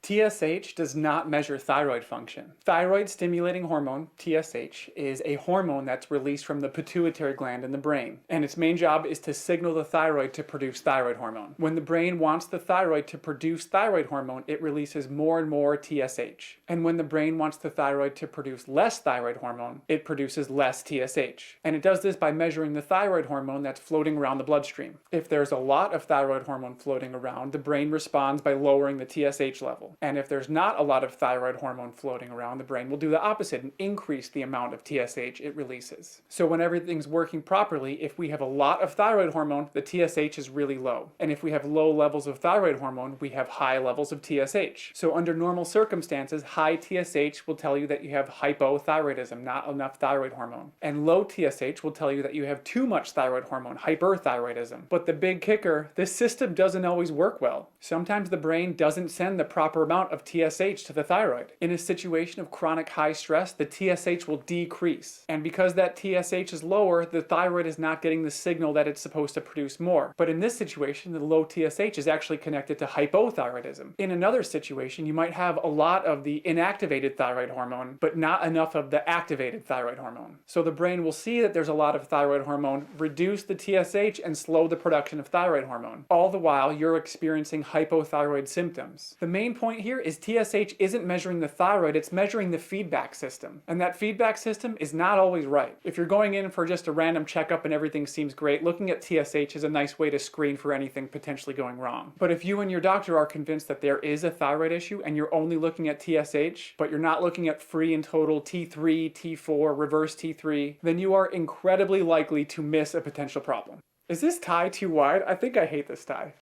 TSH does not measure thyroid function. Thyroid stimulating hormone, TSH, is a hormone that's released from the pituitary gland in the brain, and its main job is to signal the thyroid to produce thyroid hormone. When the brain wants the thyroid to produce thyroid hormone, it releases more and more TSH. And when the brain wants the thyroid to produce less thyroid hormone, it produces less TSH. And it does this by measuring the thyroid hormone that's floating around the bloodstream. If there's a lot of thyroid hormone floating around, the brain responds by lowering the TSH level. And if there's not a lot of thyroid hormone floating around, the brain will do the opposite and increase the amount of TSH it releases. So when everything's working properly, if we have a lot of thyroid hormone, the TSH is really low. And if we have low levels of thyroid hormone, we have high levels of TSH. So under normal circumstances, high TSH will tell you that you have hypothyroidism, not enough thyroid hormone. And low TSH will tell you that you have too much thyroid hormone, hyperthyroidism. But the big kicker, this system doesn't always work well. Sometimes the brain doesn't send the proper amount of TSH to the thyroid. In a situation of chronic high stress, the TSH will decrease. And because that TSH is lower, the thyroid is not getting the signal that it's supposed to produce more. But in this situation, the low TSH is actually connected to hypothyroidism. In another situation, you might have a lot of the inactivated thyroid hormone, but not enough of the activated thyroid hormone. So the brain will see that there's a lot of thyroid hormone, reduce the TSH, and slow the production of thyroid hormone. All the while, you're experiencing hypothyroid symptoms. The main point here is TSH isn't measuring the thyroid, it's measuring the feedback system. And that feedback system is not always right. If you're going in for just a random checkup and everything seems great, looking at TSH is a nice way to screen for anything potentially going wrong. But if you and your doctor are convinced that there is a thyroid issue and you're only looking at TSH, but you're not looking at free and total T3, T4, reverse T3, then you are incredibly likely to miss a potential problem. Is this tie too wide? I think I hate this tie.